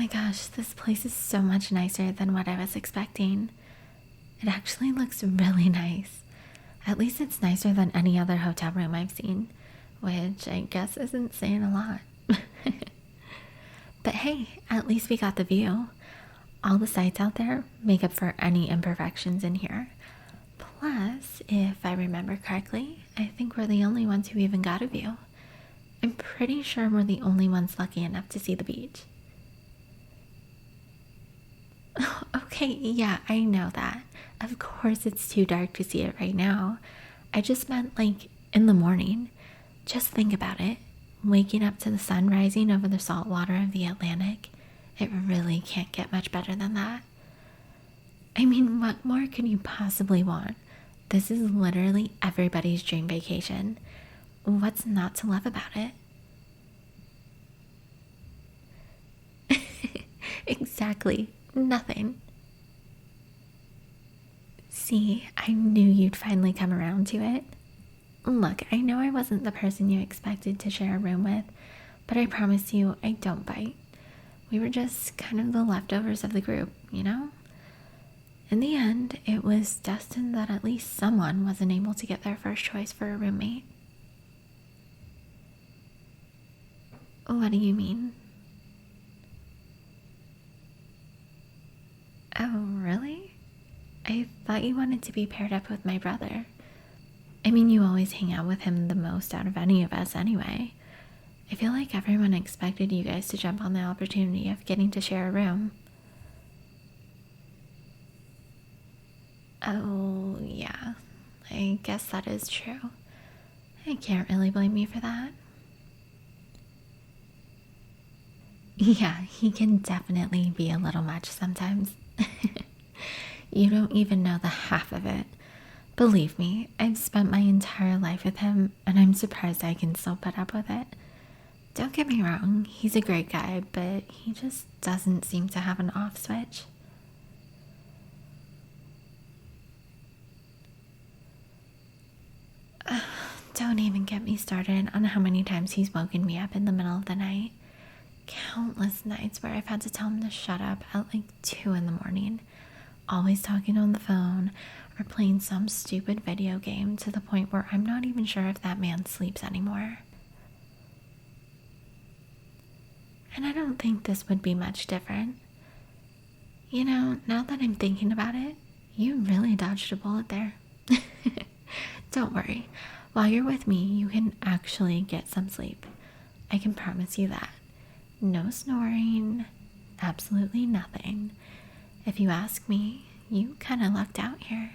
my gosh, this place is so much nicer than what I was expecting. It actually looks really nice. At least it's nicer than any other hotel room I've seen, which I guess isn't saying a lot. But hey, at least we got the view. All the sights out there make up for any imperfections in here. Plus, if I remember correctly, I think we're the only ones who even got a view. I'm pretty sure we're the only ones lucky enough to see the beach. Okay, yeah, I know that. Of course it's too dark to see it right now. I just meant like in the morning. Just think about it. Waking up to the sun rising over the salt water of the Atlantic. It really can't get much better than that. I mean, what more could you possibly want? This is literally everybody's dream vacation. What's not to love about it? Exactly. Nothing. See, I knew you'd finally come around to it. Look, I know I wasn't the person you expected to share a room with, but I promise you I don't bite. We were just kind of the leftovers of the group, you know? In the end, it was destined that at least someone wasn't able to get their first choice for a roommate. What do you mean? Oh, really? I thought you wanted to be paired up with my brother. I mean, you always hang out with him the most out of any of us anyway. I feel like everyone expected you guys to jump on the opportunity of getting to share a room. Oh, yeah. I guess that is true. I can't really blame you for that. Yeah, he can definitely be a little much sometimes. You don't even know the half of it. Believe me, I've spent my entire life with him, and I'm surprised I can still put up with it. Don't get me wrong, he's a great guy, but he just doesn't seem to have an off switch. Don't even get me started on how many times he's woken me up in the middle of the night. Countless nights where I've had to tell him to shut up at like 2 in the morning, always talking on the phone or playing some stupid video game to the point where I'm not even sure if that man sleeps anymore. And I don't think this would be much different. You know, now that I'm thinking about it, you really dodged a bullet there. Don't worry, while you're with me, you can actually get some sleep. I can promise you that. No snoring, absolutely nothing. If you ask me, you kind of lucked out here.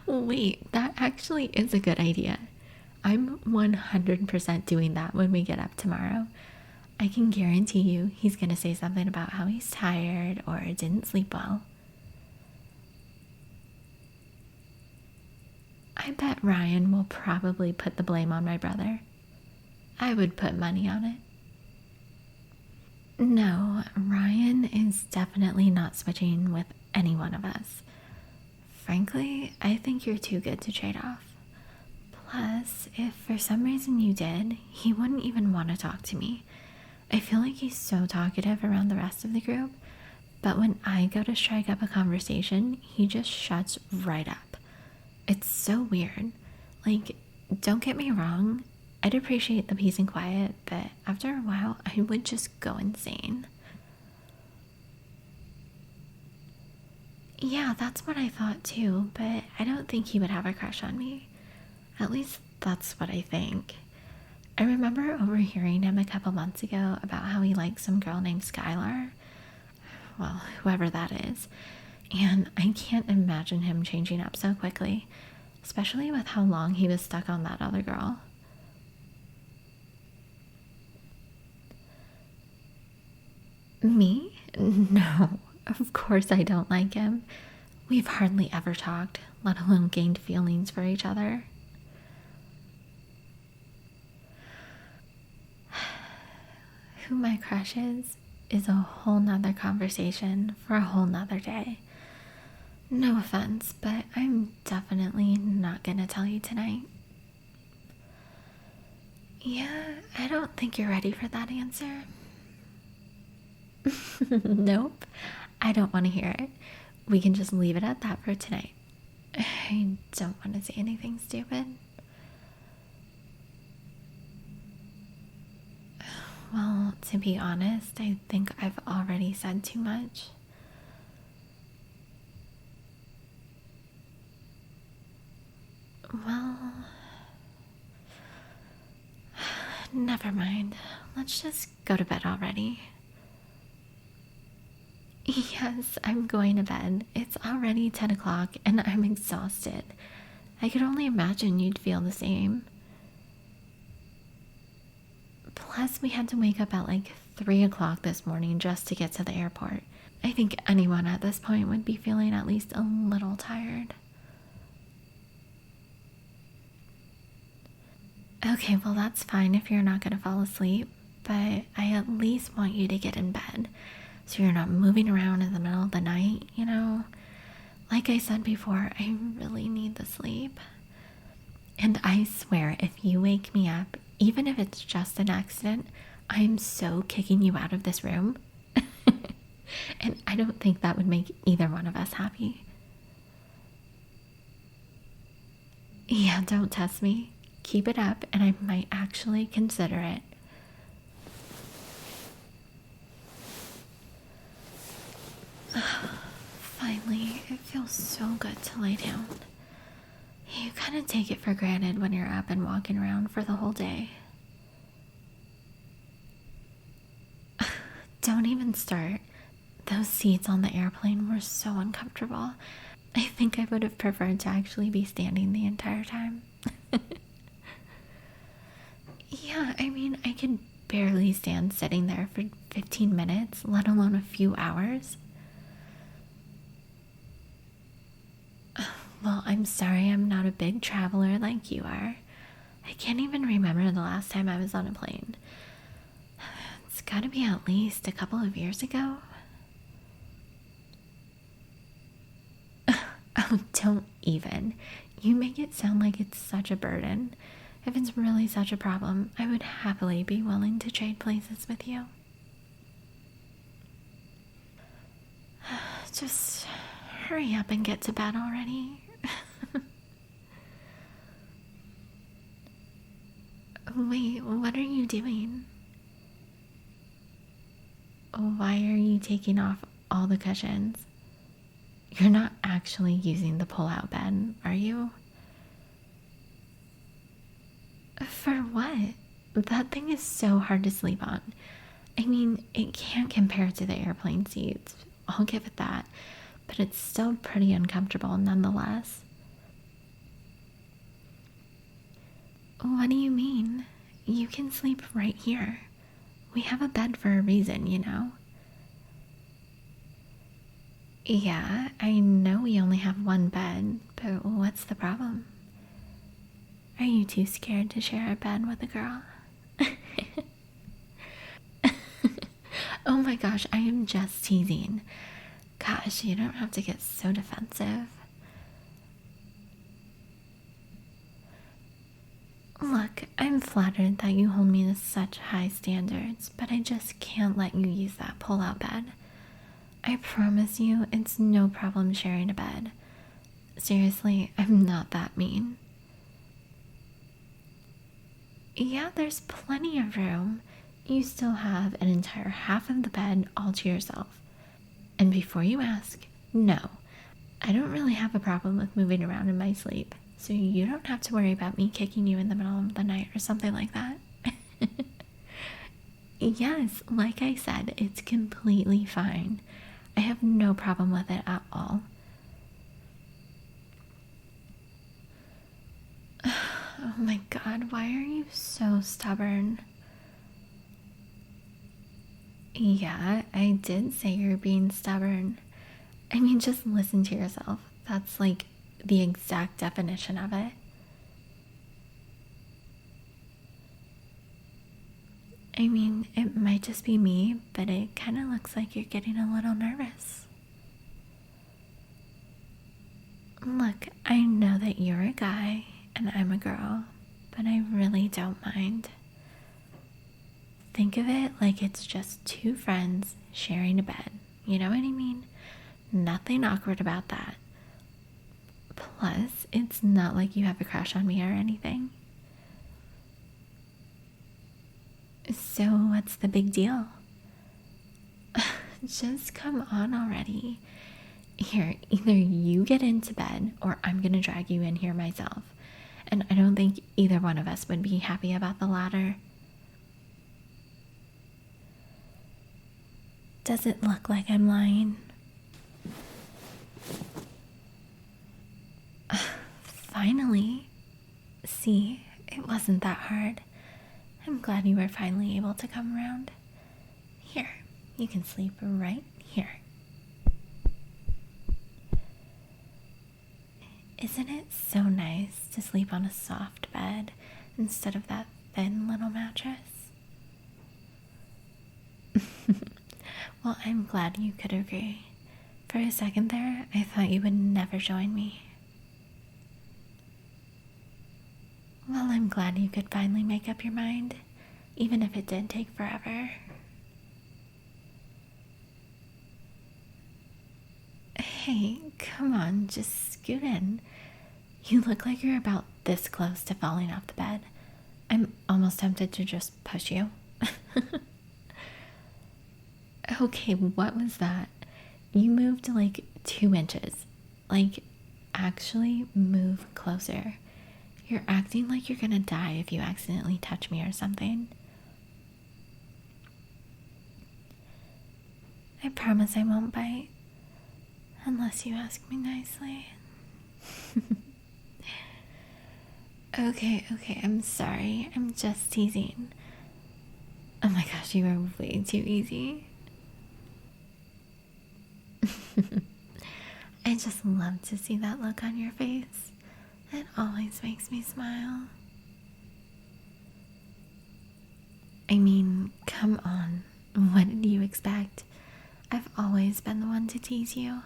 Wait, that actually is a good idea. I'm 100% doing that when we get up tomorrow. I can guarantee you he's going to say something about how he's tired or didn't sleep well. I bet Ryan will probably put the blame on my brother. I would put money on it. No, Ryan is definitely not switching with any one of us. Frankly, I think you're too good to trade off. Plus, if for some reason you did, he wouldn't even want to talk to me. I feel like he's so talkative around the rest of the group, but when I go to strike up a conversation, he just shuts right up. It's so weird. Like, don't get me wrong, I'd appreciate the peace and quiet, but after a while, I would just go insane. Yeah, that's what I thought too, but I don't think he would have a crush on me. At least that's what I think. I remember overhearing him a couple months ago about how he likes some girl named Skylar. Well, whoever that is. And I can't imagine him changing up so quickly, especially with how long he was stuck on that other girl. Me? No, of course I don't like him. We've hardly ever talked, let alone gained feelings for each other. Who my crush is a whole nother conversation for a whole nother day. No offense, but I'm definitely not gonna tell you tonight. Yeah, I don't think you're ready for that answer. Nope, I don't want to hear it. We can just leave it at that for tonight. I don't want to say anything stupid. Well, to be honest, I think I've already said too much. Well, never mind. Let's just go to bed already. Yes, I'm going to bed. It's already 10 o'clock and I'm exhausted. I could only imagine you'd feel the same. Plus, we had to wake up at like 3 o'clock this morning just to get to the airport. I think anyone at this point would be feeling at least a little tired. Okay, well, that's fine if you're not going to fall asleep, but I at least want you to get in bed so you're not moving around in the middle of the night, you know? Like I said before, I really need the sleep. And I swear, if you wake me up, even if it's just an accident, I'm so kicking you out of this room. And I don't think that would make either one of us happy. Yeah, don't test me. Keep it up, and I might actually consider it. Finally, it feels so good to lie down. You kind of take it for granted when you're up and walking around for the whole day. Don't even start. Those seats on the airplane were so uncomfortable. I think I would have preferred to actually be standing the entire time. Yeah, I mean, I could barely stand sitting there for 15 minutes, let alone a few hours. Well, I'm sorry I'm not a big traveler like you are. I can't even remember the last time I was on a plane. It's gotta be at least a couple of years ago. Oh, don't even. You make it sound like it's such a burden. If it's really such a problem, I would happily be willing to trade places with you. Just hurry up and get to bed already. Wait, what are you doing? Why are you taking off all the cushions? You're not actually using the pull-out bed, are you? For what? That thing is so hard to sleep on. I mean, it can't compare to the airplane seats. I'll give it that. But it's still pretty uncomfortable nonetheless. What do you mean? You can sleep right here. We have a bed for a reason, you know? Yeah, I know we only have one bed, but what's the problem? Are you too scared to share a bed with a girl? Oh my gosh, I am just teasing. Gosh, you don't have to get so defensive. Look, I'm flattered that you hold me to such high standards, but I just can't let you use that pull-out bed. I promise you, it's no problem sharing a bed. Seriously, I'm not that mean. Yeah, there's plenty of room. You still have an entire half of the bed all to yourself. And before you ask, no, I don't really have a problem with moving around in my sleep, so you don't have to worry about me kicking you in the middle of the night or something like that. Yes, like I said, it's completely fine. I have no problem with it at all. Oh my god, why are you so stubborn? Yeah, I did say you're being stubborn. I mean, just listen to yourself. That's like the exact definition of it. I mean, it might just be me, but it kind of looks like you're getting a little nervous. Look, I know that you're a guy and I'm a girl, but I really don't mind. think of it like it's just two friends sharing a bed. You know what I mean? Nothing awkward about that. Plus, it's not like you have a crush on me or anything. So, what's the big deal? Just come on already. Here, either you get into bed or I'm gonna drag you in here myself. And I don't think either one of us would be happy about the latter. Does it look like I'm lying? Finally. See, it wasn't that hard. I'm glad you were finally able to come around. Here, you can sleep right here. Isn't it so nice to sleep on a soft bed instead of that thin little mattress? Well, I'm glad you could agree. For a second there, I thought you would never join me. Well, I'm glad you could finally make up your mind, even if it did take forever. Hey, come on, just scoot in. You look like you're about this close to falling off the bed. I'm almost tempted to just push you. Okay, what was that? You moved like 2 inches. Like, actually move closer. You're acting like you're gonna die if you accidentally touch me or something. I promise I won't bite. Unless you ask me nicely. Okay, I'm sorry. I'm just teasing. Oh my gosh, you are way too easy. I just love to see that look on your face. It always makes me smile. I mean, come on. What did you expect? I've always been the one to tease you.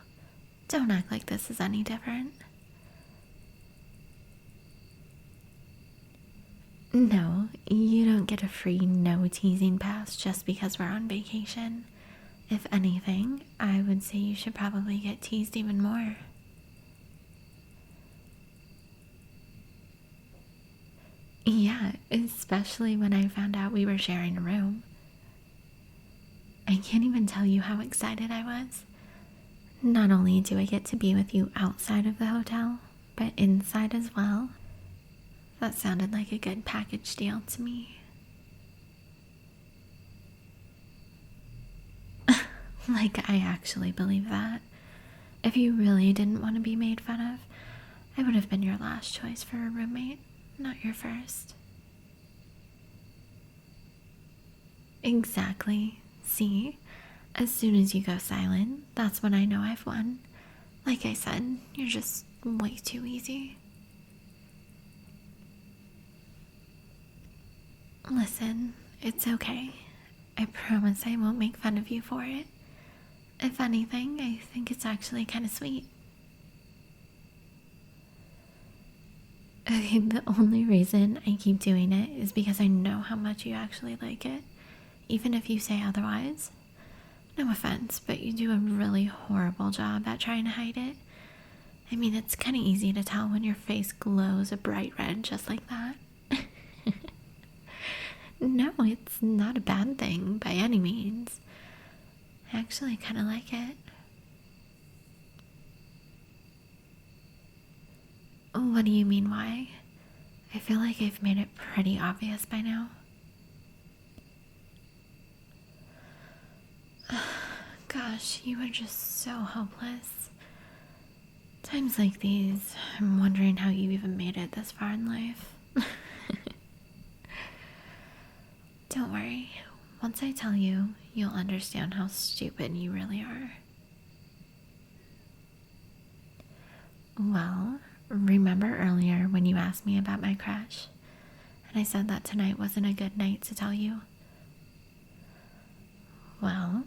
Don't act like this is any different. No, you don't get a free no teasing pass just because we're on vacation. If anything, I would say you should probably get teased even more. Yeah, especially when I found out we were sharing a room. I can't even tell you how excited I was. Not only do I get to be with you outside of the hotel, but inside as well. That sounded like a good package deal to me. Like, I actually believe that. If you really didn't want to be made fun of, I would have been your last choice for a roommate, not your first. Exactly. See? As soon as you go silent, that's when I know I've won. Like I said, you're just way too easy. Listen, it's okay. I promise I won't make fun of you for it. If anything, I think it's actually kind of sweet. Okay, the only reason I keep doing it is because I know how much you actually like it, even if you say otherwise. No offense, but you do a really horrible job at trying to hide it. I mean, it's kind of easy to tell when your face glows a bright red just like that. No, it's not a bad thing by any means. I actually kind of like it. What do you mean, why? I feel like I've made it pretty obvious by now. Gosh, you are just so hopeless. Times like these, I'm wondering how you even made it this far in life. Don't worry. Once I tell you, you'll understand how stupid you really are. Well, remember earlier when you asked me about my crush, and I said that tonight wasn't a good night to tell you? Well,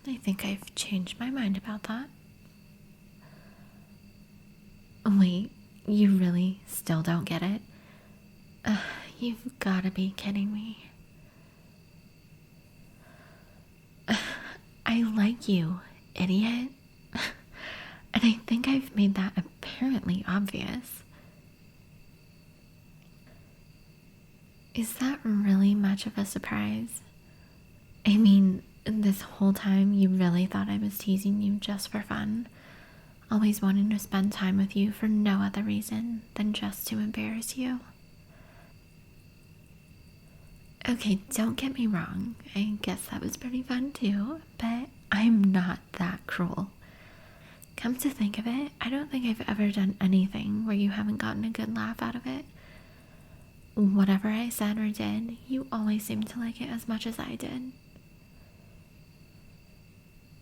I think I've changed my mind about that. Wait, you really still don't get it? You've gotta be kidding me. like you, idiot. And I think I've made that apparently obvious. Is that really much of a surprise? I mean, this whole time you really thought I was teasing you just for fun, always wanting to spend time with you for no other reason than just to embarrass you. Okay, don't get me wrong, I guess that was pretty fun too, but I'm not that cruel. Come to think of it, I don't think I've ever done anything where you haven't gotten a good laugh out of it. Whatever I said or did, you always seemed to like it as much as I did.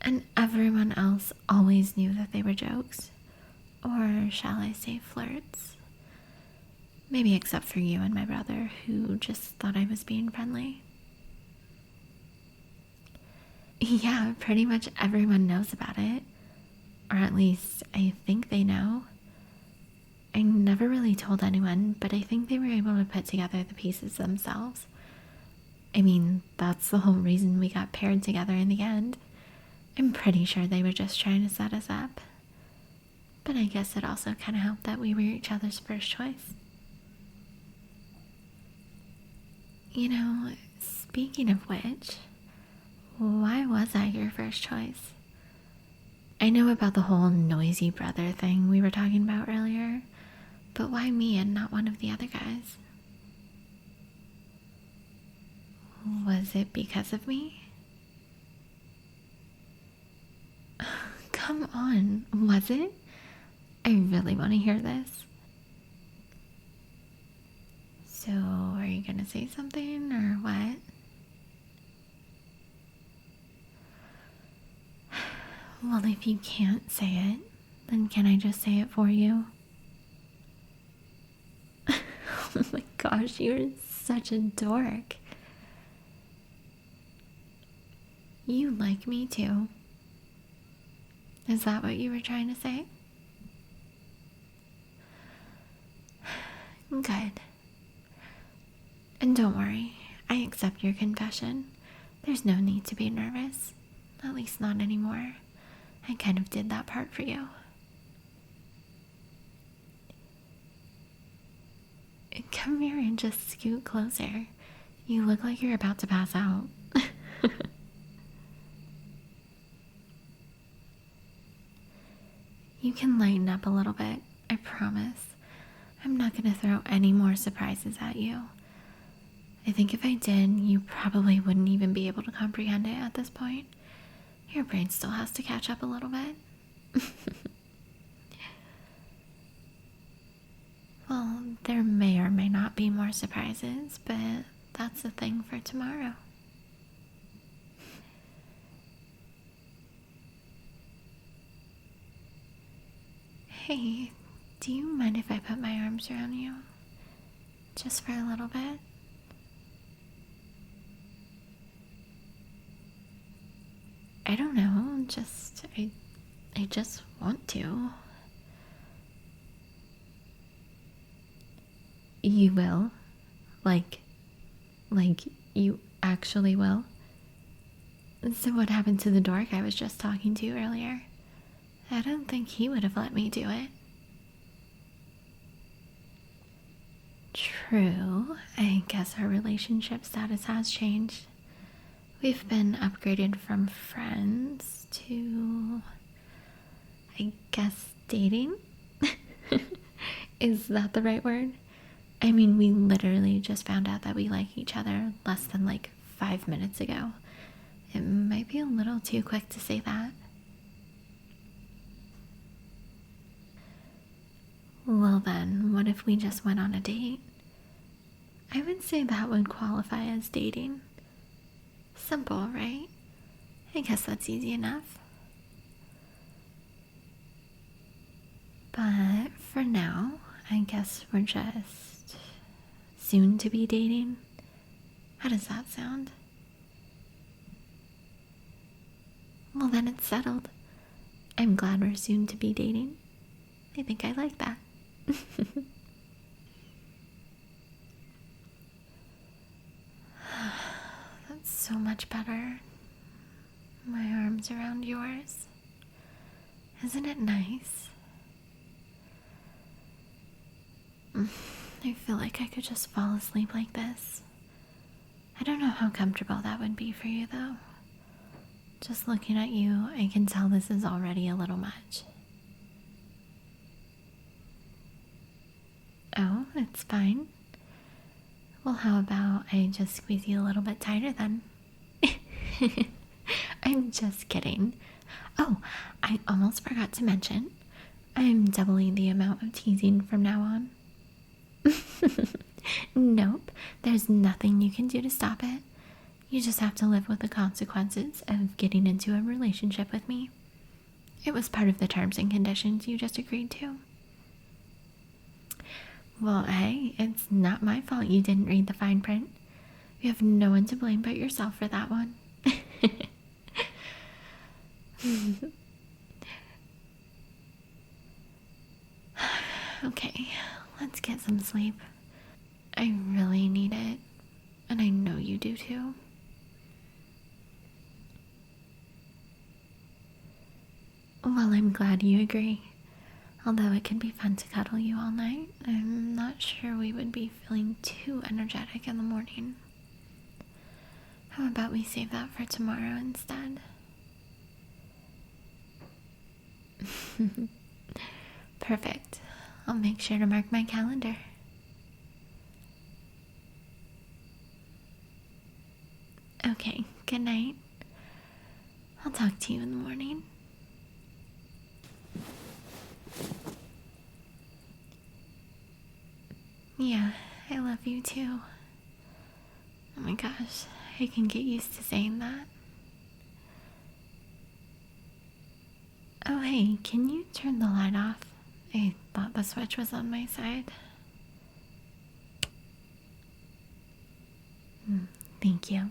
And everyone else always knew that they were jokes. Or shall I say flirts? Maybe except for you and my brother, who just thought I was being friendly. Yeah, pretty much everyone knows about it. Or at least, I think they know. I never really told anyone, but I think they were able to put together the pieces themselves. I mean, that's the whole reason we got paired together in the end. I'm pretty sure they were just trying to set us up. But I guess it also kind of helped that we were each other's first choice. You know, speaking of which, why was I your first choice? I know about the whole noisy brother thing we were talking about earlier, but why me and not one of the other guys? Was it because of me? Come on, was it? I really want to hear this. So, are you gonna say something or what? Well, if you can't say it, then can I just say it for you? Oh my gosh, you're such a dork. You like me too. Is that what you were trying to say? Good. And don't worry, I accept your confession. There's no need to be nervous. At least not anymore. I kind of did that part for you. Come here and just scoot closer. You look like you're about to pass out. You can lighten up a little bit, I promise. I'm not going to throw any more surprises at you. I think if I did, you probably wouldn't even be able to comprehend it at this point. Your brain still has to catch up a little bit. Well, there may or may not be more surprises, but that's a thing for tomorrow. Hey, do you mind if I put my arms around you? Just for a little bit? I don't know, I just want to. You will? Like you actually will? So what happened to the dork I was just talking to earlier? I don't think he would have let me do it. True, I guess our relationship status has changed. We've been upgraded from friends to, I guess, dating? Is that the right word? I mean, we literally just found out that we like each other less than 5 minutes ago. It might be a little too quick to say that. Well then, what if we just went on a date? I would say that would qualify as dating. Simple, right? I guess that's easy enough. But for now, I guess we're just soon to be dating. How does that sound? Well, then it's settled. I'm glad we're soon to be dating. I think I like that. That's so much better. my arms around yours. Isn't it nice? I feel like I could just fall asleep like this. I don't know how comfortable that would be for you, though. Just looking at you, I can tell this is already a little much. Oh, it's fine. Well, how about I just squeeze you a little bit tighter then? I'm just kidding. Oh, I almost forgot to mention, I'm doubling the amount of teasing from now on. Nope, there's nothing you can do to stop it. You just have to live with the consequences of getting into a relationship with me. It was part of the terms and conditions you just agreed to. Well, hey, it's not my fault you didn't read the fine print. You have no one to blame but yourself for that one. Okay, let's get some sleep. I really need it, and I know you do too. Well, I'm glad you agree. Although it can be fun to cuddle you all night, I'm not sure we would be feeling too energetic in the morning. How about we save that for tomorrow instead? Perfect. I'll make sure to mark my calendar. Okay, good night. I'll talk to you in the morning. Yeah, I love you too. Oh my gosh, I can get used to saying that. Oh hey, can you turn the light off? I thought the switch was on my side. Thank you.